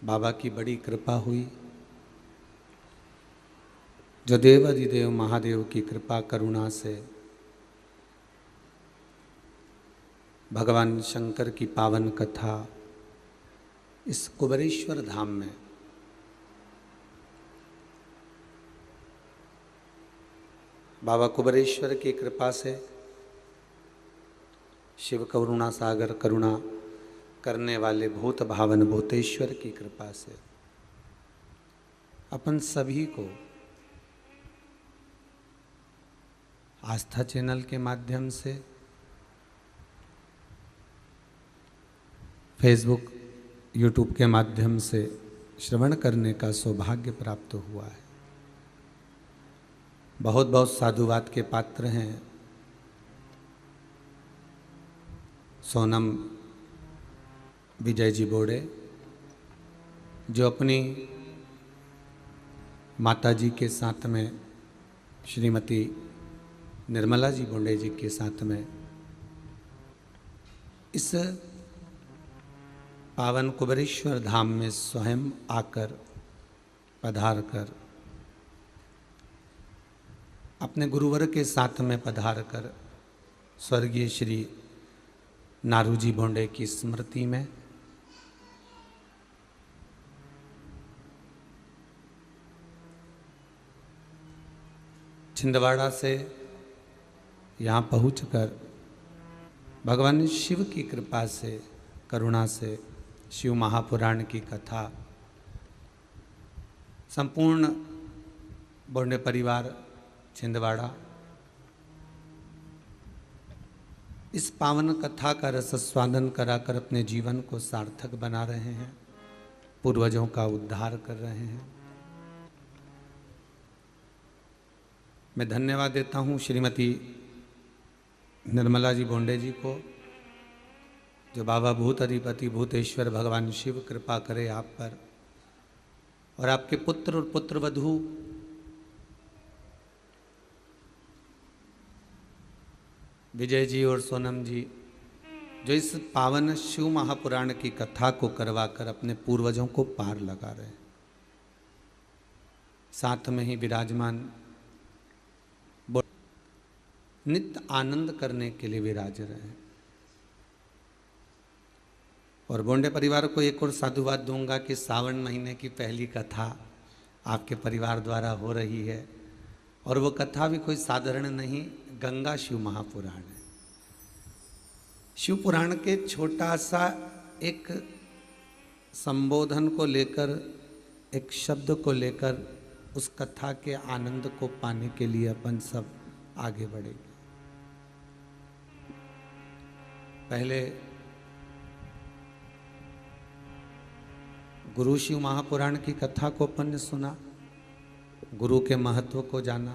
बाबा की बड़ी कृपा हुई। जो देवाधिदेव महादेव की कृपा करुणा से भगवान शंकर की पावन कथा इस कुबेरेश्वर धाम में बाबा कुबेरेश्वर की कृपा से शिव करुणा सागर करुणा करने वाले भूत भावन भूतेश्वर की कृपा से अपन सभी को आस्था चैनल के माध्यम से, फेसबुक यूट्यूब के माध्यम से श्रवण करने का सौभाग्य प्राप्त हुआ है। बहुत बहुत साधुवाद के पात्र हैं सोनम विजय जी बोड़े, जो अपनी माता जी के साथ में श्रीमती निर्मला जी बोंडे जी के साथ में इस पावन कुबेरेश्वर धाम में स्वयं आकर पधार कर अपने गुरुवर के साथ में पधार कर स्वर्गीय श्री नारूजी बोंडे की स्मृति में छिंदवाड़ा से यहाँ पहुँचकर भगवान शिव की कृपा से करुणा से शिव महापुराण की कथा संपूर्ण बोंडे परिवार छिंदवाड़ा इस पावन कथा का रसस्वादन कराकर अपने जीवन को सार्थक बना रहे हैं, पूर्वजों का उद्धार कर रहे हैं। मैं धन्यवाद देता हूँ श्रीमती निर्मला जी बोंडे जी को, जो बाबा भूत अधिपति भूतेश्वर भगवान शिव कृपा करे आप पर और आपके पुत्र और पुत्रवधू विजय जी और सोनम जी, जो इस पावन शिव महापुराण की कथा को करवाकर अपने पूर्वजों को पार लगा रहे हैं। साथ में ही विराजमान नित्य आनंद करने के लिए विराज रहे हैं। और बोंडे परिवार को एक और साधुवाद दूंगा कि सावन महीने की पहली कथा आपके परिवार द्वारा हो रही है, और वो कथा भी कोई साधारण नहीं, गंगा शिव महापुराण है। शिव पुराण के छोटा सा एक संबोधन को लेकर, एक शब्द को लेकर उस कथा के आनंद को पाने के लिए अपन सब आगे बढ़ेंगे। पहले गुरु शिव महापुराण की कथा को अपन ने सुना, गुरु के महत्व को जाना,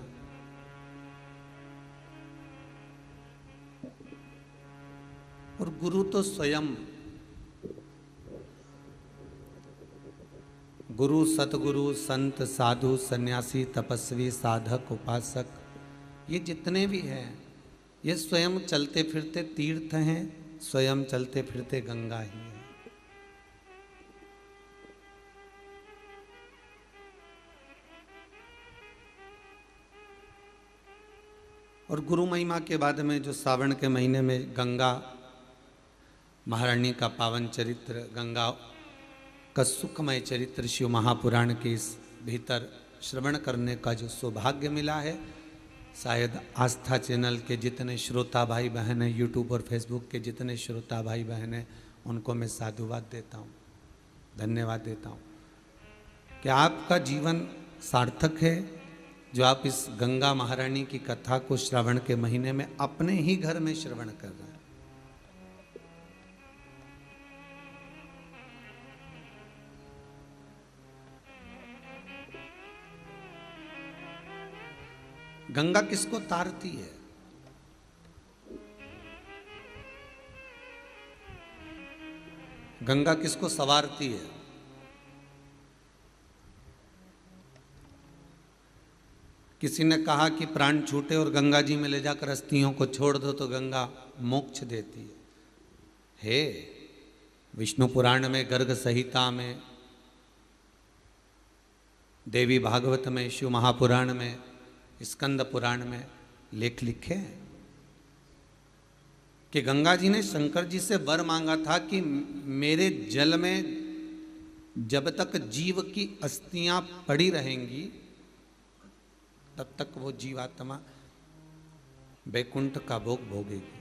और गुरु तो स्वयं, गुरु सतगुरु संत साधु सन्यासी तपस्वी साधक उपासक, ये जितने भी हैं ये स्वयं चलते फिरते तीर्थ हैं, स्वयं चलते फिरते गंगा ही है। और गुरु महिमा के बाद में जो सावन के महीने में गंगा महारानी का पावन चरित्र, गंगा का सुखमय चरित्र शिव महापुराण के इस भीतर श्रवण करने का जो सौभाग्य मिला है, शायद आस्था चैनल के जितने श्रोता भाई बहन हैं, यूट्यूब और फेसबुक के जितने श्रोता भाई बहन हैं, उनको मैं साधुवाद देता हूँ, धन्यवाद देता हूँ कि आपका जीवन सार्थक है, जो आप इस गंगा महारानी की कथा को श्रावण के महीने में अपने ही घर में श्रवण कर रहे हैं। गंगा किसको तारती है? गंगा किसको सवारती है? किसी ने कहा कि प्राण छूटे और गंगा जी में ले जाकर अस्थियों को छोड़ दो तो गंगा मोक्ष देती है। विष्णु पुराण में गर्ग संहिता में देवी भागवत में, शिव महापुराण में, स्कंद पुराण में लेख लिखे हैं कि गंगा जी ने शंकर जी से वर मांगा था कि मेरे जल में जब तक जीव की अस्थियां पड़ी रहेंगी तब तक वो जीवात्मा वैकुंठ का भोग भोगेगी।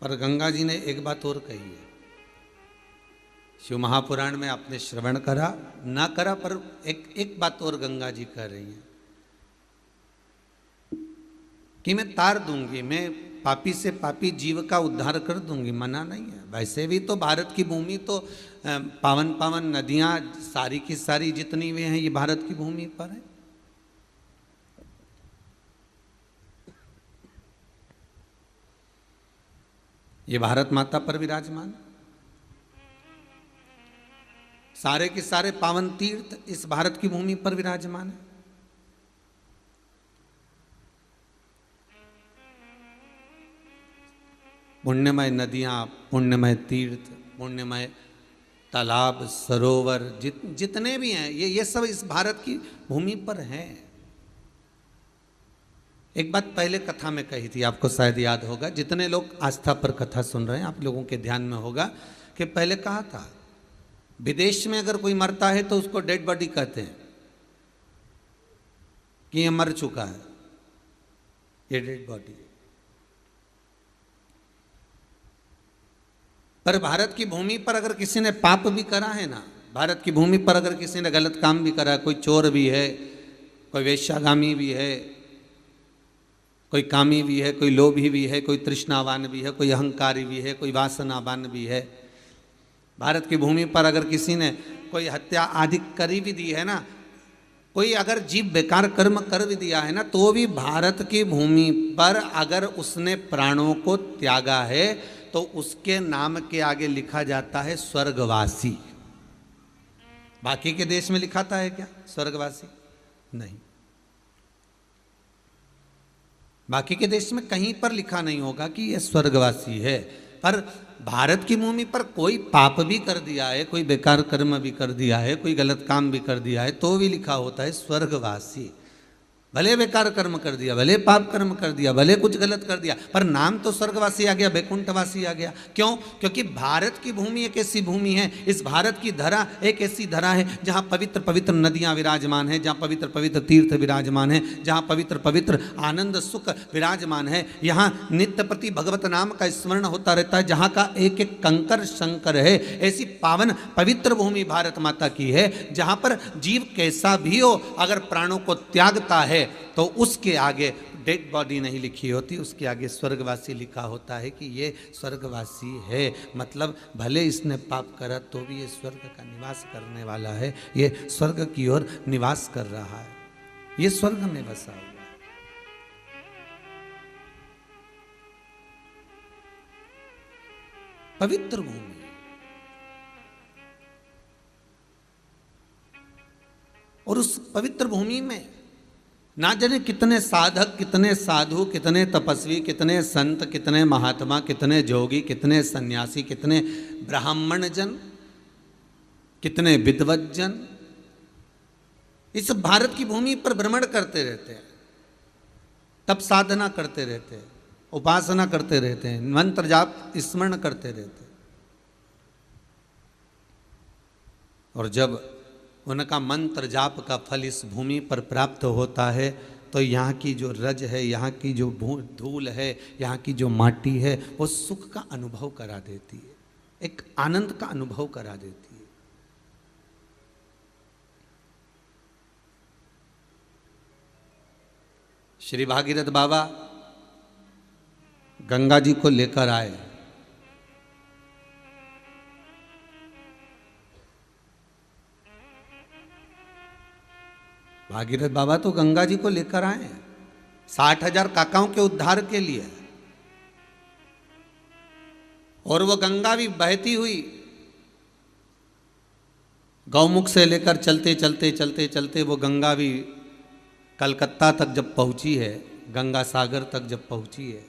पर गंगा जी ने एक बात और कही है, शिव महापुराण में आपने श्रवण करा ना करा, पर एक बात और गंगा जी कह रही हैं कि मैं तार दूंगी, मैं पापी से पापी जीव का उद्धार कर दूंगी, मना नहीं है। वैसे भी तो भारत की भूमि तो पावन पावन नदियां सारी की सारी जितनी भी हैं ये भारत की भूमि पर है। ये भारत माता पर विराजमान, सारे के सारे पावन तीर्थ इस भारत की भूमि पर विराजमान है। पुण्यमय नदियां, पुण्यमय तीर्थ, पुण्यमय तालाब, सरोवर जितने भी हैं ये सब इस भारत की भूमि पर हैं। एक बात पहले कथा में कही थी, आपको शायद याद होगा, जितने लोग आस्था पर कथा सुन रहे हैं आप लोगों के ध्यान में होगा कि पहले कहा था विदेश में अगर कोई मरता है तो उसको डेड बॉडी कहते हैं कि ये मर चुका है, ये डेड बॉडी। पर भारत की भूमि पर अगर किसी ने पाप भी करा है ना, भारत की भूमि पर अगर किसी ने गलत काम भी करा है, कोई चोर भी है, कोई वेश्यागामी भी है, कोई कामी भी है, कोई लोभी भी है, कोई तृष्णावान भी है, कोई अहंकारी भी है, कोई वासनावान भी है, भारत की भूमि पर अगर किसी ने कोई हत्या आदि करी भी दी है ना, कोई अगर जीव बेकार कर्म कर भी दिया है ना, तो भी भारत की भूमि पर अगर उसने प्राणों को त्यागा है तो उसके नाम के आगे लिखा जाता है स्वर्गवासी। बाकी के देश में लिखाता है क्या स्वर्गवासी? नहीं, बाकी के देश में कहीं पर लिखा नहीं होगा कि यह स्वर्गवासी है। पर भारत की भूमि पर कोई पाप भी कर दिया है, कोई बेकार कर्म भी कर दिया है, कोई गलत काम भी कर दिया है, तो भी लिखा होता है स्वर्गवासी। भले बेकार कर्म कर दिया, भले पाप कर्म कर दिया, भले कुछ गलत कर दिया, पर नाम तो स्वर्गवासी आ गया, वैकुंठवासी आ गया। क्यों? क्योंकि भारत की भूमि एक ऐसी भूमि है, इस भारत की धरा एक ऐसी धरा है जहाँ पवित्र पवित्र नदियाँ विराजमान हैं, जहाँ पवित्र पवित्र तीर्थ विराजमान हैं, जहाँ पवित्र पवित्र आनंद सुख विराजमान है, यहाँ नित्य प्रति भगवत नाम का स्मरण होता रहता है, जहाँ का एक एक कंकर शंकर है। ऐसी पावन पवित्र भूमि भारत माता की है, जहाँ पर जीव कैसा भी हो अगर प्राणों को त्यागता है तो उसके आगे डेड बॉडी नहीं लिखी होती, उसके आगे स्वर्गवासी लिखा होता है कि ये स्वर्गवासी है। मतलब भले इसने पाप करा तो भी ये स्वर्ग का निवास करने वाला है, ये स्वर्ग की ओर निवास कर रहा है, ये स्वर्ग में बसा हुआ है। पवित्र भूमि, और उस पवित्र भूमि में ना जाने कितने साधक, कितने साधु, कितने तपस्वी, कितने संत, कितने महात्मा, कितने जोगी, कितने सन्यासी, कितने ब्राह्मण जन, कितने विद्वत जन इस भारत की भूमि पर भ्रमण करते रहते हैं, तप साधना करते रहते हैं, उपासना करते रहते हैं, मंत्र जाप स्मरण करते रहते हैं। और जब उनका मंत्र जाप का फल इस भूमि पर प्राप्त होता है तो यहाँ की जो रज है, यहाँ की जो धूल है, यहाँ की जो माटी है, वो सुख का अनुभव करा देती है, एक आनंद का अनुभव करा देती है। श्री भागीरथ बाबा गंगा जी को लेकर आए, भागीरथ बाबा तो गंगा जी को लेकर आए 60,000 काकाओं के उद्धार के लिए, और वो गंगा भी बहती हुई गौमुख से लेकर चलते चलते चलते चलते वो गंगा भी कलकत्ता तक जब पहुंची है, गंगा सागर तक जब पहुंची है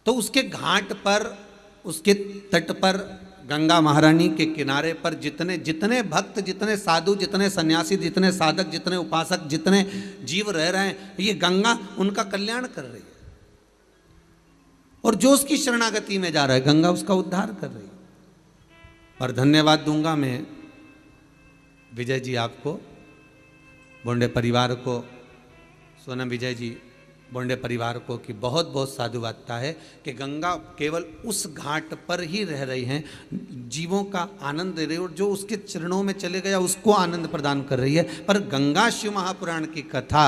तो उसके घाट पर, उसके तट पर, गंगा महारानी के किनारे पर जितने जितने भक्त, जितने साधु, जितने सन्यासी, जितने साधक, जितने उपासक, जितने जीव रह रहे हैं, ये गंगा उनका कल्याण कर रही है। और जो उसकी शरणागति में जा रहा है, गंगा उसका उद्धार कर रही है। और धन्यवाद दूंगा मैं विजय जी आपको, बोंडे परिवार को, सोनम विजय जी बोंडे परिवार को, कि बहुत बहुत साधुवादता है कि गंगा केवल उस घाट पर ही रह रही हैं, जीवों का आनंद दे रही है, और जो उसके चरणों में चले गया उसको आनंद प्रदान कर रही है। पर गंगा शिव महापुराण की कथा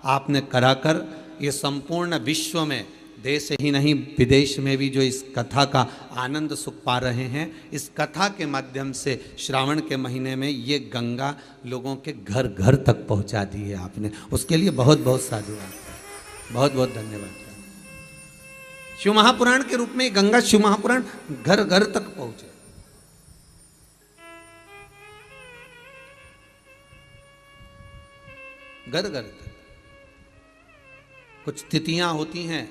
आपने कराकर ये संपूर्ण विश्व में, देश ही नहीं विदेश में भी जो इस कथा का आनंद सुख पा रहे हैं, इस कथा के माध्यम से श्रावण के महीने में ये गंगा लोगों के घर घर तक पहुंचा दी है आपने, उसके लिए बहुत बहुत साधुवाद, बहुत बहुत धन्यवाद। शिव महापुराण के रूप में गंगा शिव महापुराण घर घर तक पहुंचे। घर घर तक कुछ तिथियां होती हैं,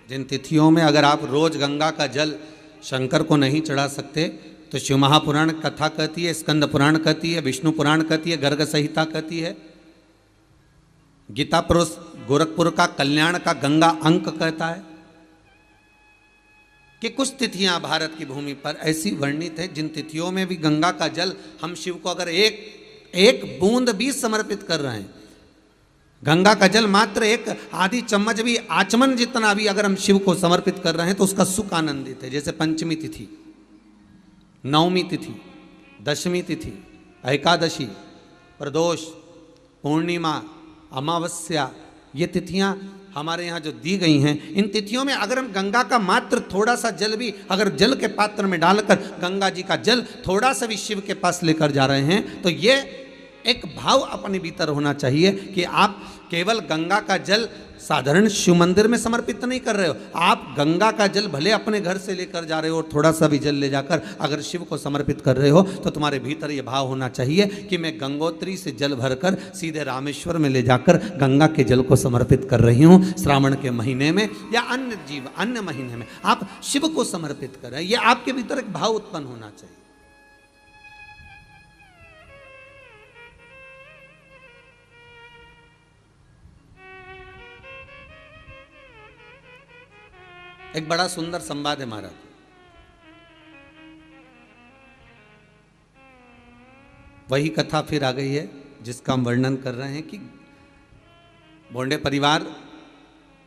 जिन तिथियों में अगर आप रोज गंगा का जल शंकर को नहीं चढ़ा सकते तो शिव महापुराण कथा कहती है, स्कंद पुराण कहती है, विष्णु पुराण कहती है, गर्ग संहिता कहती है, गीता पुरुष गोरखपुर का कल्याण का गंगा अंक कहता है कि कुछ तिथियां भारत की भूमि पर ऐसी वर्णित है जिन तिथियों में भी गंगा का जल हम शिव को अगर एक बूंद भी समर्पित कर रहे हैं, गंगा का जल मात्र एक आधी चम्मच भी, आचमन जितना भी अगर हम शिव को समर्पित कर रहे हैं तो उसका सुख आनंदित है। जैसे पंचमी तिथि, नवमी तिथि, दशमी तिथि, एकादशी, प्रदोष, पूर्णिमा, अमावस्या, ये तिथियां हमारे यहाँ जो दी गई हैं, इन तिथियों में अगर हम गंगा का मात्र थोड़ा सा जल भी अगर जल के पात्र में डालकर गंगा जी का जल थोड़ा सा भी शिव के पास लेकर जा रहे हैं तो ये एक भाव अपने भीतर होना चाहिए कि आप केवल गंगा का जल साधारण शिव मंदिर में समर्पित नहीं कर रहे हो, आप गंगा का जल भले अपने घर से लेकर जा रहे हो और थोड़ा सा भी जल ले जाकर अगर शिव को समर्पित कर रहे हो तो तुम्हारे भीतर ये भाव होना चाहिए कि मैं गंगोत्री से जल भरकर सीधे रामेश्वर में ले जाकर गंगा के जल को समर्पित कर रही हूँ। श्रावण के महीने में या अन्य महीने में आप शिव को समर्पित कर रहे हैं, ये आपके भीतर एक भाव उत्पन्न होना चाहिए। एक बड़ा सुंदर संवाद है महाराज। वही कथा फिर आ गई है जिसका हम वर्णन कर रहे हैं कि बोंडे परिवार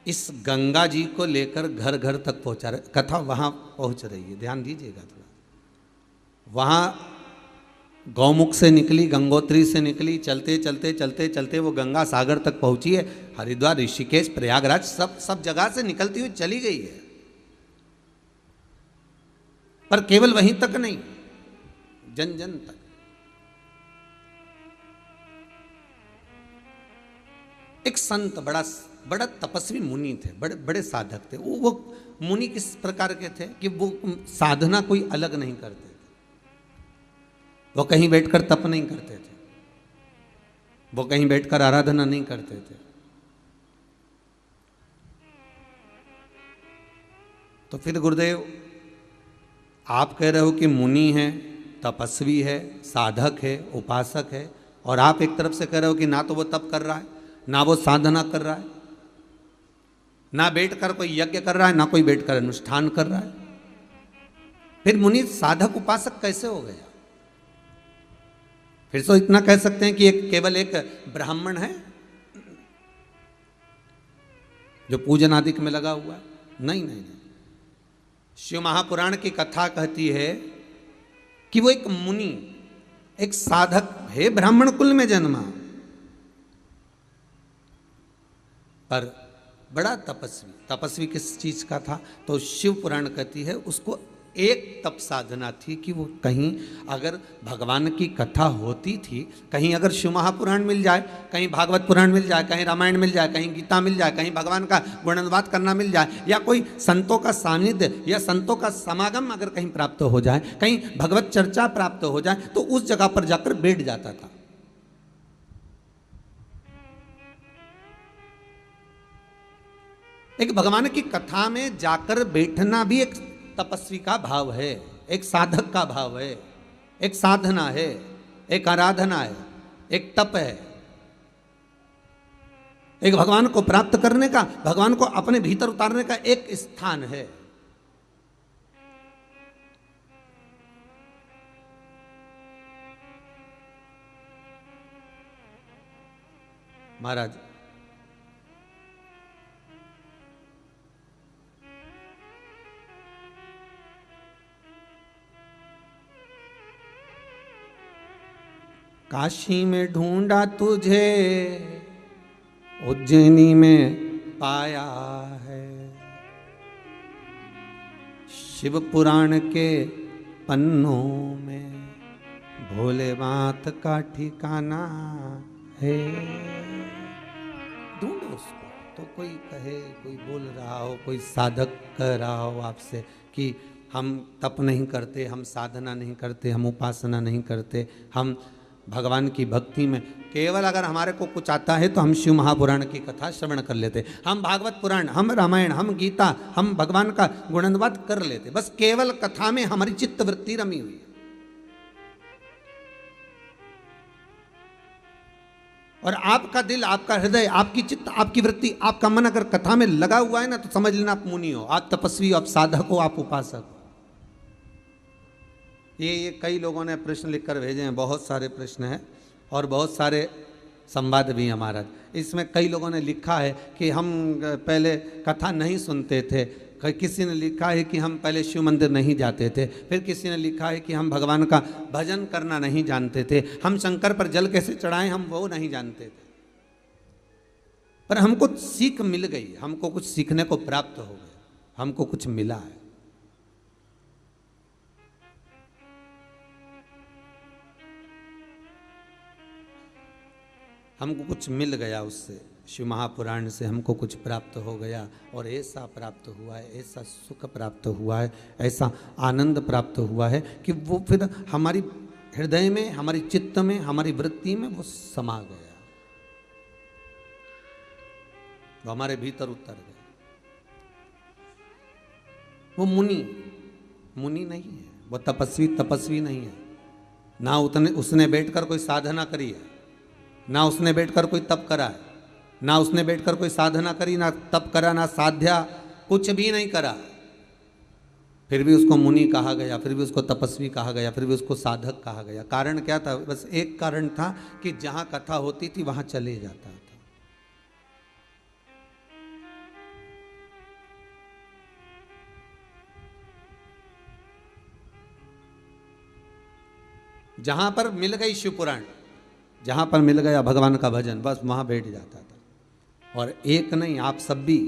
इस गंगा जी को लेकर घर घर तक पहुंचा रहे, कथा वहां पहुंच रही है, ध्यान दीजिएगा थोड़ा। वहां गौमुख से निकली, गंगोत्री से निकली, चलते चलते चलते चलते वो गंगा सागर तक पहुंची है। हरिद्वार, ऋषिकेश, प्रयागराज सब जगह से निकलती हुई चली गई है। पर केवल वहीं तक नहीं, जन जन तक। एक संत, बड़ा तपस्वी मुनि थे, बड़े साधक थे। वो मुनि किस प्रकार के थे कि वो साधना कोई अलग नहीं करते थे, वो कहीं बैठकर तप नहीं करते थे, वो कहीं बैठकर आराधना नहीं करते थे। तो फिर गुरुदेव आप कह रहे हो कि मुनि है, तपस्वी है, साधक है, उपासक है, और आप एक तरफ से कह रहे हो कि ना तो वो तप कर रहा है, ना वो साधना कर रहा है, ना बैठकर कोई यज्ञ कर रहा है, ना कोई बैठकर अनुष्ठान कर रहा है, फिर मुनि साधक उपासक कैसे हो गया? फिर तो इतना कह सकते हैं कि केवल एक ब्राह्मण है जो पूजन आदि में लगा हुआ है। नहीं, शिव महापुराण की कथा कहती है कि वो एक मुनि, एक साधक है, ब्राह्मण कुल में जन्मा, पर बड़ा तपस्वी किस चीज का था? तो शिव पुराण कहती है उसको एक तप साधना थी कि वो कहीं अगर भगवान की कथा होती थी, कहीं अगर शिव महापुराण मिल जाए, कहीं भागवत पुराण मिल जाए, कहीं रामायण मिल जाए, कहीं गीता मिल जाए, कहीं भगवान का गुणगान करना मिल जाए, या कोई संतों का सानिध्य या संतों का समागम अगर कहीं प्राप्त हो जाए, कहीं भगवत चर्चा प्राप्त हो जाए, तो उस जगह पर जाकर बैठ जाता था। एक भगवान की कथा में जाकर बैठना भी एक तपस्वी का भाव है, एक साधक का भाव है, एक साधना है, एक आराधना है, एक तप है, एक भगवान को प्राप्त करने का, भगवान को अपने भीतर उतारने का एक स्थान है। महाराज काशी में ढूंढा तुझे, उज्जैनी में पाया है, शिव पुराण के पन्नों में भोले बात का ठिकाना है। ढूंढो उसको। तो कोई कहे, कोई बोल रहा हो, कोई साधक कह रहा हो आपसे कि हम तप नहीं करते, हम साधना नहीं करते, हम उपासना नहीं करते, हम भगवान की भक्ति में, केवल अगर हमारे को कुछ आता है तो हम शिव महापुराण की कथा श्रवण कर लेते, हम भागवत पुराण, हम रामायण, हम गीता, हम भगवान का गुणानुवाद कर लेते, बस केवल कथा में हमारी चित्त वृत्ति रमी हुई है। और आपका दिल, आपका हृदय, आपकी चित्त, आपकी वृत्ति, आपका मन अगर कथा में लगा हुआ है ना, तो समझ लेना आप मुनि हो, आप तपस्वी हो, आप साधक हो, आप उपासक हो। ये कई लोगों ने प्रश्न लिखकर भेजे हैं, बहुत सारे प्रश्न हैं और बहुत सारे संवाद भी हैं महाराज। इसमें कई लोगों ने लिखा है कि हम पहले कथा नहीं सुनते थे, किसी ने लिखा है कि हम पहले शिव मंदिर नहीं जाते थे, फिर किसी ने लिखा है कि हम भगवान का भजन करना नहीं जानते थे, हम शंकर पर जल कैसे चढ़ाएं हम वो नहीं जानते थे। पर हमको सीख मिल गई, हमको कुछ सीखने को प्राप्त हो गया, हमको कुछ मिला है। हमको कुछ मिल गया उससे, शिव महापुराण से हमको कुछ प्राप्त हो गया, और ऐसा प्राप्त हुआ है, ऐसा सुख प्राप्त हुआ है, ऐसा आनंद प्राप्त हुआ है कि वो फिर हमारी हृदय में, हमारी चित्त में, हमारी वृत्ति में वो समा गया, वो हमारे भीतर उतर गया। वो मुनि नहीं है, वो तपस्वी नहीं है। ना उसने बैठकर कोई साधना करी है, ना उसने बैठकर कोई तप करा है, ना उसने बैठकर कोई साधना करी, ना तप करा, ना साध्या, कुछ भी नहीं करा, फिर भी उसको मुनि कहा गया, फिर भी उसको तपस्वी कहा गया, फिर भी उसको साधक कहा गया। कारण क्या था? बस एक कारण था कि जहां कथा होती थी वहां चले जाता था। जहां पर मिल गई शिव पुराण, जहां पर मिल गया भगवान का भजन, बस वहां बैठ जाता था। और एक नहीं, आप सब भी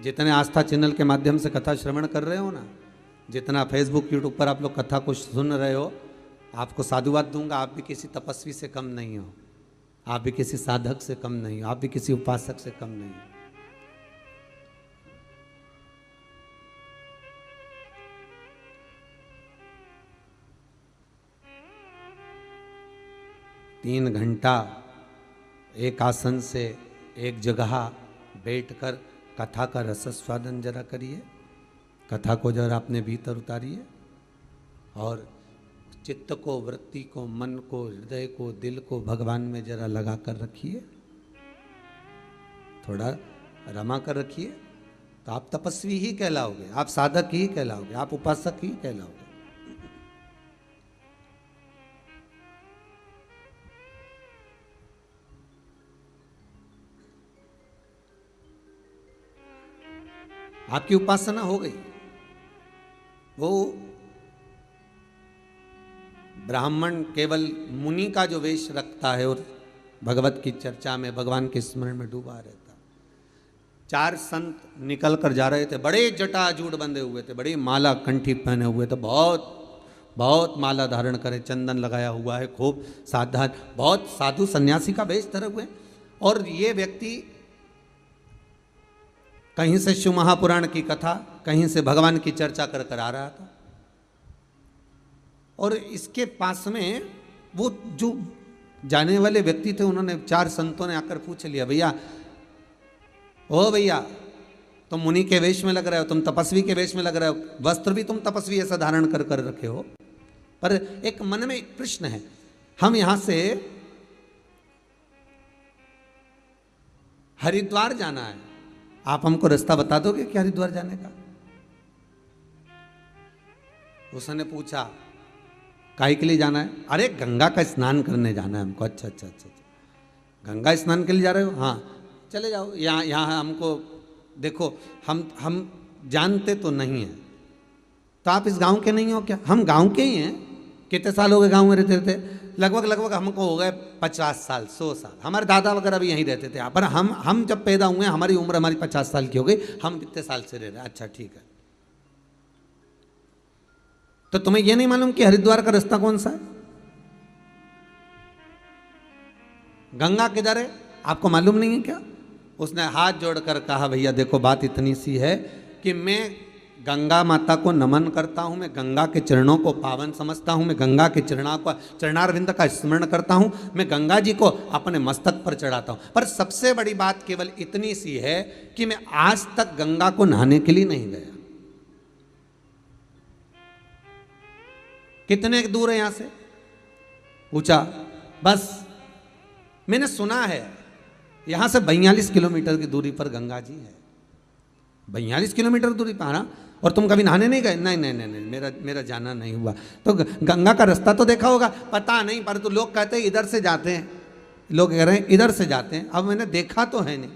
जितने आस्था चैनल के माध्यम से कथा श्रवण कर रहे हो ना, जितना फेसबुक यूट्यूब पर आप लोग कथा को सुन रहे हो, आपको साधुवाद दूंगा, आप भी किसी तपस्वी से कम नहीं हो, आप भी किसी साधक से कम नहीं हो, आप भी किसी उपासक से कम नहीं हो। तीन घंटा एक आसन से एक जगह बैठकर कथा का रसस्वादन जरा करिए, कथा को जरा अपने भीतर उतारिए और चित्त को, वृत्ति को, मन को, हृदय को, दिल को भगवान में जरा लगा कर रखिए, थोड़ा रमा कर रखिए, तो आप तपस्वी ही कहलाओगे, आप साधक ही कहलाओगे, आप उपासक ही कहलाओगे। आपकी उपासना हो गई। वो ब्राह्मण केवल मुनि का जो वेश रखता है और भगवत की चर्चा में, भगवान के स्मरण में डूबा रहता। चार संत निकल कर जा रहे थे, बड़े जटाजूट बंधे हुए थे, बड़ी माला कंठी पहने हुए थे, बहुत माला धारण करे, चंदन लगाया हुआ है, खूब सावधान, बहुत साधु सन्यासी का वेश धरे हुए। और ये व्यक्ति कहीं से शिव महापुराण की कथा, कहीं से भगवान की चर्चा कर कर आ रहा था। और इसके पास में वो जो जाने वाले व्यक्ति थे, उन्होंने, चार संतों ने आकर पूछ लिया, भैया, ओ भैया, तुम मुनि के वेश में लग रहे हो, तुम तपस्वी के वेश में लग रहे हो, वस्त्र भी तुम तपस्वी ऐसा धारण कर कर रखे हो, पर एक मन में एक प्रश्न है, हम यहां से हरिद्वार जाना है, आप हमको रास्ता बता दोगे कि हरिद्वार जाने का? उसने पूछा काहे के लिए जाना है? अरे गंगा का स्नान करने जाना है हमको। अच्छा अच्छा अच्छा, गंगा स्नान के लिए जा रहे हो? हाँ चले जाओ, यहाँ यहाँ हमको देखो, हम जानते तो नहीं हैं, तो आप इस गांव के नहीं हो क्या? हम गांव के ही हैं। कितने साल हो गए गांव में रहते रहते? लगभग हमको हो गए 50 साल 100 साल। हमारे दादा वगैरह भी यहीं रहते थे, पर हम जब पैदा हुए हमारी उम्र हमारी 50 साल की हो गई, हम कितने साल से रह रहे हैं। अच्छा ठीक है, तो तुम्हें यह नहीं मालूम कि हरिद्वार का रास्ता कौन सा है? गंगा किधर है आपको मालूम नहीं है क्या? उसने हाथ जोड़कर कहा भैया देखो बात इतनी सी है कि मैं गंगा माता को नमन करता हूं, मैं गंगा के चरणों को पावन समझता हूं, मैं गंगा के चरणारविंद का स्मरण करता हूं, मैं गंगा जी को अपने मस्तक पर चढ़ाता हूं, पर सबसे बड़ी बात केवल इतनी सी है कि मैं आज तक गंगा को नहाने के लिए नहीं गया। कितने दूर है यहां से? पूछा। बस मैंने सुना है यहां से 42 किलोमीटर की दूरी पर गंगा जी है। 42 किलोमीटर दूरी पर ना, और तुम कभी नहाने नहीं गए? नहीं नहीं नहीं नहीं, मेरा जाना नहीं हुआ। तो गंगा का रास्ता तो देखा होगा? पता नहीं, पर तो लोग कहते हैं इधर से जाते हैं, लोग कह रहे हैं इधर से जाते हैं। अब मैंने देखा तो है नहीं,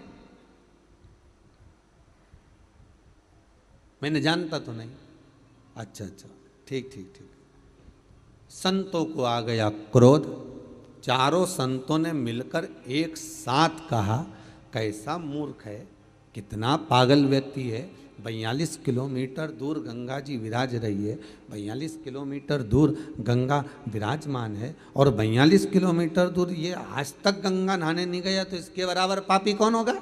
मैंने जानता तो नहीं। अच्छा अच्छा, ठीक ठीक ठीक। संतों को आ गया क्रोध, चारों संतों ने मिलकर एक साथ कहा कैसा मूर्ख है, कितना पागल व्यक्ति है, 42 किलोमीटर दूर गंगा जी विराज रही है, 42 किलोमीटर दूर गंगा विराजमान है, और 42 किलोमीटर दूर ये आज तक गंगा नहाने नहीं गया, तो इसके बराबर पापी कौन होगा?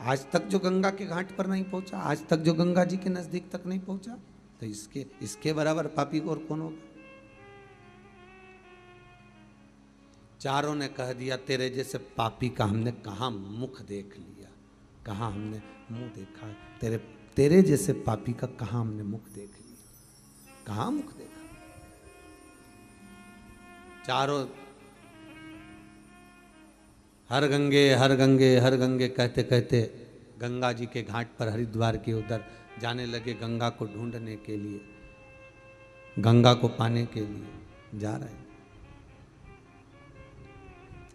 आज तक जो गंगा के घाट पर नहीं पहुंचा, आज तक जो गंगा जी के नजदीक तक नहीं पहुंचा, तो इसके बराबर पापी और कौन होगा? चारों ने कह दिया तेरे जैसे पापी का हमने कहाँ मुख देख लिया, कहाँ हमने मुंह देखा, तेरे जैसे पापी का कहाँ हमने मुख देख लिया, कहाँ मुख देखा। चारों हर गंगे हर गंगे हर गंगे कहते कहते गंगा जी के घाट पर हरिद्वार के उधर जाने लगे, गंगा को ढूंढने के लिए, गंगा को पाने के लिए जा रहे हैं।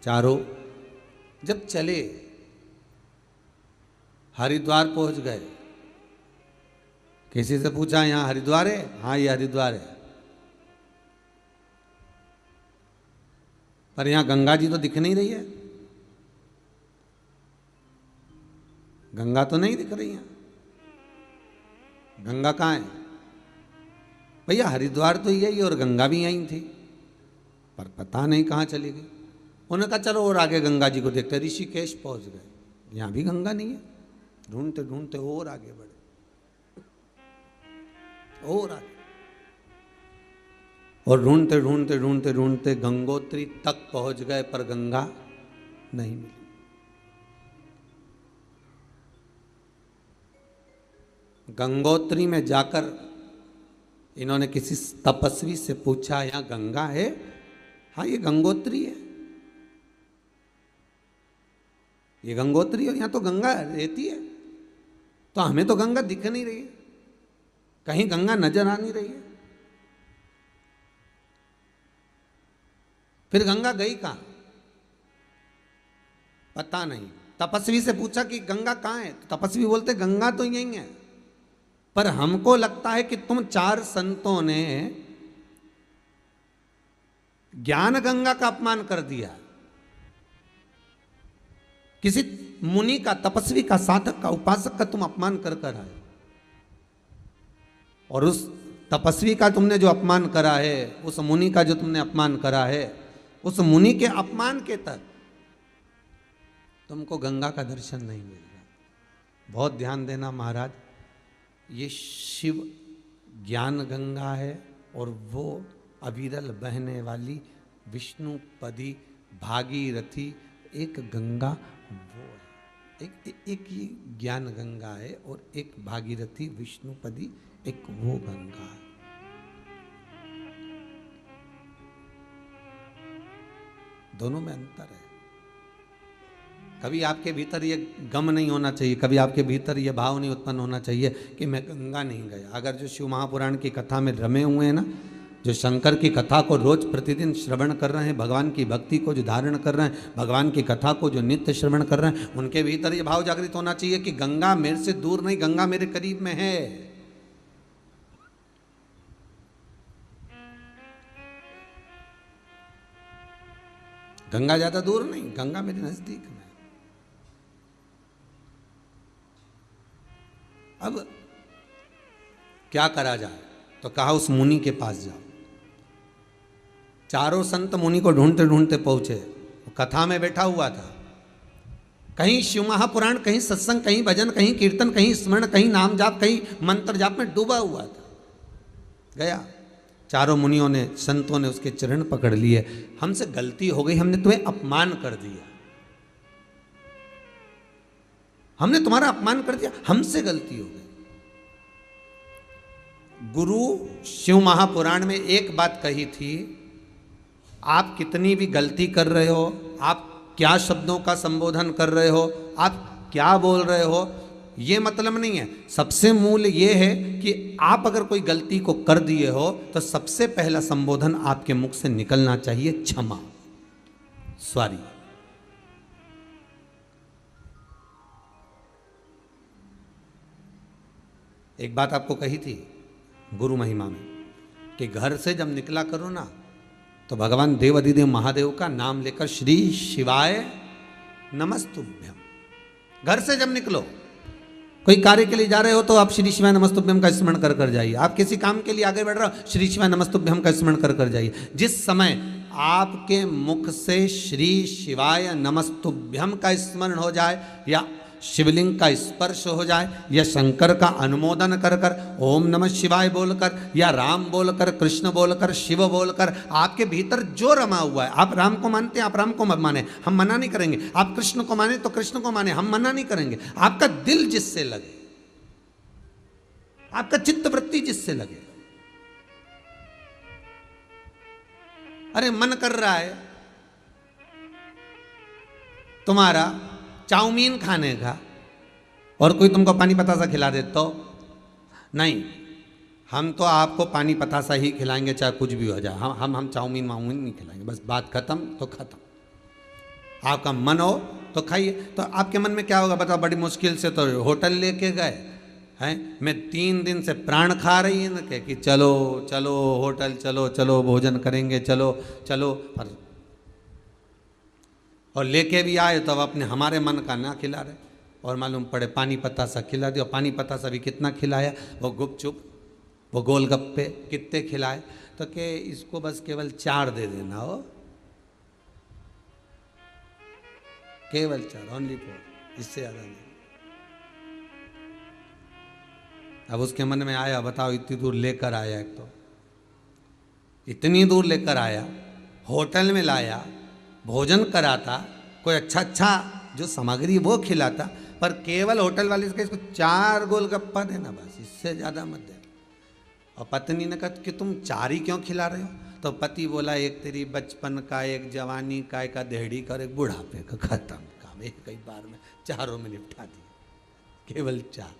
चारों जब चले हरिद्वार पहुंच गए, किसी से पूछा यहां हरिद्वार है? हाँ ये हरिद्वार है, पर यहां गंगा जी तो दिख नहीं रही है, गंगा तो नहीं दिख रही है, गंगा कहाँ है? भैया हरिद्वार तो यही और गंगा भी यहीं थी, पर पता नहीं कहाँ चली गई। उन्होंने कहा चलो और आगे गंगा जी को देखते, ऋषिकेश पहुंच गए, यहाँ भी गंगा नहीं है, ढूंढते ढूंढते और आगे बढ़े, और आगे, और ढूंढते ढूंढते ढूंढते ढूंढते गंगोत्री तक पहुंच गए, पर गंगा नहीं मिली। गंगोत्री में जाकर इन्होंने किसी तपस्वी से पूछा यहाँ गंगा है? हाँ ये गंगोत्री है, ये गंगोत्री और यहाँ तो गंगा रहती है, तो हमें तो गंगा दिख नहीं रही है, कहीं गंगा नजर आ नहीं रही है। फिर गंगा गई कहाँ? पता नहीं। तपस्वी से पूछा कि गंगा कहाँ है? तो तपस्वी बोलते गंगा तो यहीं है, पर हमको लगता है कि तुम चार संतों ने ज्ञान गंगा का अपमान कर दिया, किसी मुनि का, तपस्वी का, साधक का, उपासक का तुम अपमान कर कर आए, और उस तपस्वी का तुमने जो अपमान करा है, उस मुनि का जो तुमने अपमान करा है, उस मुनि के अपमान के तक तुमको गंगा का दर्शन नहीं मिल रहा। बहुत ध्यान देना महाराज, ये शिव ज्ञान गंगा है, और वो अविरल बहने वाली विष्णुपदी भागीरथी एक गंगा वो है, एक ये ज्ञान गंगा है और एक भागीरथी विष्णुपदी, एक वो गंगा है। दोनों में अंतर है। कभी आपके भीतर ये गम नहीं होना चाहिए, कभी आपके भीतर ये भाव नहीं उत्पन्न होना चाहिए कि मैं गंगा नहीं गया। अगर जो शिव महापुराण की कथा में रमे हुए हैं ना, जो शंकर की कथा को रोज प्रतिदिन श्रवण कर रहे हैं, भगवान की भक्ति को जो धारण कर रहे हैं, भगवान की कथा को जो नित्य श्रवण कर रहे हैं, उनके भीतर ये भाव जागृत होना चाहिए कि गंगा मेरे से दूर नहीं, गंगा मेरे करीब में है। गंगा ज्यादा दूर नहीं, गंगा मेरे नजदीक में। अब क्या करा जाए, तो कहा उस मुनि के पास जाओ। चारों संत मुनि को ढूंढते ढूंढते पहुंचे। वो कथा में बैठा हुआ था, कहीं शिव महापुराण, कहीं सत्संग, कहीं भजन, कहीं कीर्तन, कहीं स्मरण, कहीं नाम जाप, कहीं मंत्र जाप में डूबा हुआ था। गया, चारों मुनियों ने, संतों ने उसके चरण पकड़ लिए। हमसे गलती हो गई, हमने तुम्हें अपमान कर दिया, हमने तुम्हारा अपमान कर दिया, हमसे गलती हो गई। गुरु शिव महापुराण में एक बात कही थी, आप कितनी भी गलती कर रहे हो, आप क्या शब्दों का संबोधन कर रहे हो, आप क्या बोल रहे हो, ये मतलब नहीं है। सबसे मूल ये है कि आप अगर कोई गलती को कर दिए हो तो सबसे पहला संबोधन आपके मुख से निकलना चाहिए क्षमा, सॉरी। एक बात आपको कही थी गुरु महिमा में कि घर से जब निकला करो ना, तो भगवान देव अधिदेव महादेव का नाम लेकर श्री शिवाय नमस्तुभ्यम। घर से जब निकलो, कोई कार्य के लिए जा रहे हो तो आप श्री शिवाय नमस्तुभ्यम का स्मरण कर कर जाइए। आप किसी काम के लिए आगे बढ़ रहे हो, श्री शिवाय नमस्तुभ्यम का स्मरण कर कर जाइए। जिस समय आपके मुख से श्री शिवाय नमस्तुभ्यम का स्मरण हो जाए, या शिवलिंग का स्पर्श हो जाए, या शंकर का अनुमोदन कर कर ओम नमः शिवाय बोलकर, या राम बोलकर, कृष्ण बोलकर, शिव बोलकर, आपके भीतर जो रमा हुआ है, आप राम को मानते हैं, आप राम को मत माने, हम मना नहीं करेंगे। आप कृष्ण को माने तो कृष्ण को माने, हम मना नहीं करेंगे। आपका दिल जिससे लगे, आपका चित्त वृत्ति जिससे लगे। अरे मन कर रहा है तुम्हारा चाउमीन खाने का और कोई तुमको पानी पतासा खिला दे तो नहीं, हम तो आपको पानी पतासा ही खिलाएंगे चाहे कुछ भी हो जाए। हम चाउमीन वाउमीन नहीं खिलाएंगे, बस बात खत्म तो खत्म। आपका मन हो तो खाइए। तो आपके मन में क्या होगा बताओ? बड़ी मुश्किल से तो होटल लेके गए हैं, मैं 3 दिन से प्राण खा रही है ना कि चलो चलो होटल, चलो चलो भोजन करेंगे, चलो चलो, और लेके भी आए तो अब अपने हमारे मन का ना खिला रहे, और मालूम पड़े पानी पतासा खिला दिया। पानी पतासा भी कितना खिलाया, वो गुपचुप, वो गोलगप्पे कितने खिलाए, तो के इसको बस केवल 4 दे देना हो, केवल 4, ओनली 4, इससे ज़्यादा नहीं। अब उसके मन में आया, बताओ इतनी दूर लेकर आया, एक तो इतनी दूर लेकर आया, होटल में लाया, भोजन कराता, कोई अच्छा जो सामग्री वो खिलाता, पर केवल होटल वाले से इसको 4 गोलगप्पा देना बस, इससे ज़्यादा मत दे। और पत्नी ने कहा कि तुम 4 ही क्यों खिला रहे हो? तो पति बोला एक तेरी बचपन का, एक जवानी का, एक देहड़ी का और एक बुढ़ापे का, खत्म काम, एक ही बार में 4 में निपटा दिया, केवल 4।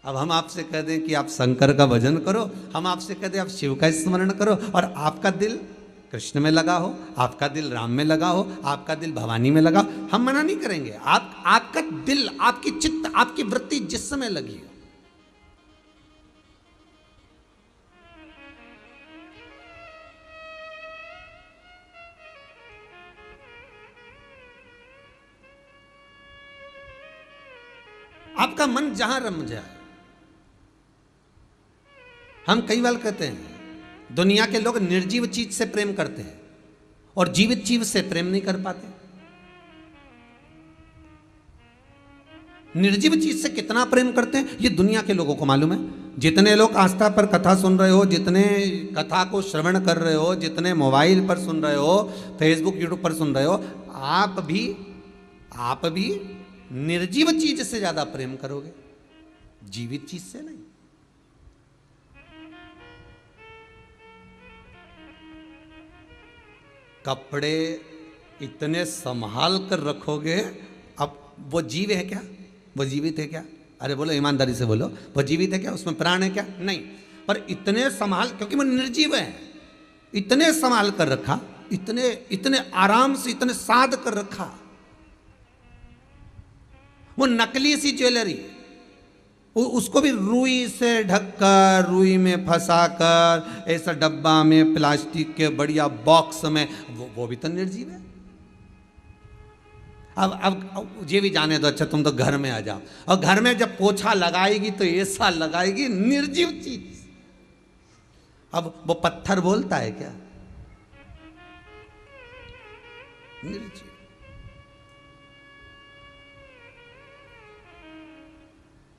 अब हम आपसे कह दें कि आप शंकर का भजन करो, हम आपसे कह दें आप शिव का स्मरण करो, और आपका दिल कृष्ण में लगा हो, आपका दिल राम में लगा हो, आपका दिल भवानी में लगा हो, हम मना नहीं करेंगे। आपका दिल, आपकी चित्त, आपकी वृत्ति जिस समय लगी हो, आपका मन जहां रम जाए। हम कई बार कहते हैं दुनिया के लोग निर्जीव चीज से प्रेम करते हैं और जीवित चीज से प्रेम नहीं कर पाते। निर्जीव चीज से कितना प्रेम करते हैं ये दुनिया के लोगों को मालूम है। जितने लोग आस्था पर कथा सुन रहे हो, जितने कथा को श्रवण कर रहे हो, जितने मोबाइल पर सुन रहे हो, फेसबुक यूट्यूब पर सुन रहे हो, आप भी निर्जीव चीज से ज्यादा प्रेम करोगे, जीवित चीज से नहीं। कपड़े इतने संभाल कर रखोगे, अब वो जीव है क्या, वो जीवित है क्या? अरे बोलो ईमानदारी से बोलो, वो जीवित है क्या? उसमें प्राण है क्या? नहीं। पर इतने संभाल, क्योंकि वो निर्जीव है, इतने संभाल कर रखा, इतने आराम से, इतने साध कर रखा। वो नकली सी ज्वेलरी, उसको भी रुई से ढककर, रुई में फंसाकर, ऐसा डब्बा में, प्लास्टिक के बढ़िया बॉक्स में, वो भी तो निर्जीव है। अब ये भी जाने दो, अच्छा तुम तो घर में आ जाओ, और घर में जब पोछा लगाएगी तो ऐसा लगाएगी निर्जीव चीज। अब वो पत्थर बोलता है क्या? निर्जीव।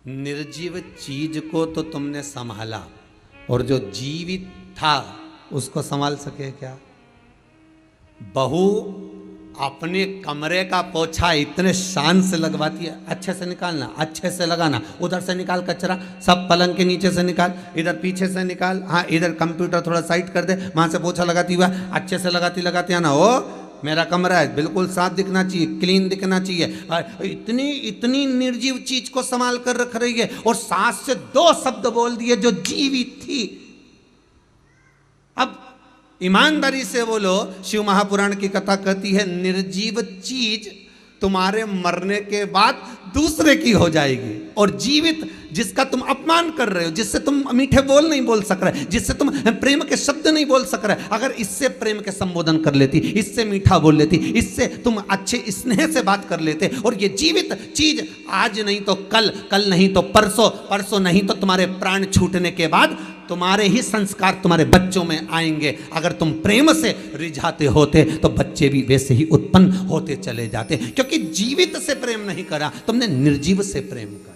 निर्जीव चीज को तो तुमने संभाला, और जो जीवित था उसको संभाल सके क्या? बहू अपने कमरे का पोछा इतने शान से लगवाती है, अच्छे से निकालना, अच्छे से लगाना, उधर से निकाल कचरा, सब पलंग के नीचे से निकाल, इधर पीछे से निकाल, हाँ इधर कंप्यूटर थोड़ा साइड कर दे, वहां से पोछा लगाती हुआ अच्छे से लगाती आना, ओ मेरा कमरा है बिल्कुल साफ दिखना चाहिए, क्लीन दिखना चाहिए। इतनी निर्जीव चीज को संभाल कर रख रही है, और सास से 2 शब्द बोल दिए जो जीवित थी। अब ईमानदारी से बोलो, शिव महापुराण की कथा कहती है निर्जीव चीज तुम्हारे मरने के बाद दूसरे की हो जाएगी, और जीवित जिसका तुम अपमान कर रहे हो, जिससे तुम मीठे बोल नहीं बोल सक रहे, जिससे तुम प्रेम के शब्द नहीं बोल सक रहे, अगर इससे प्रेम के संबोधन कर लेती, इससे मीठा बोल लेती, इससे तुम अच्छे स्नेह से बात कर लेते, और ये जीवित चीज आज नहीं तो कल, कल नहीं तो परसों, परसों नहीं तो तुम्हारे प्राण छूटने के बाद तुम्हारे ही संस्कार तुम्हारे बच्चों में आएंगे। अगर तुम प्रेम से रिझाते होते तो बच्चे भी वैसे ही उत्पन्न होते चले जाते, क्योंकि जीवित से प्रेम नहीं करा, तुमने निर्जीव से प्रेम करा।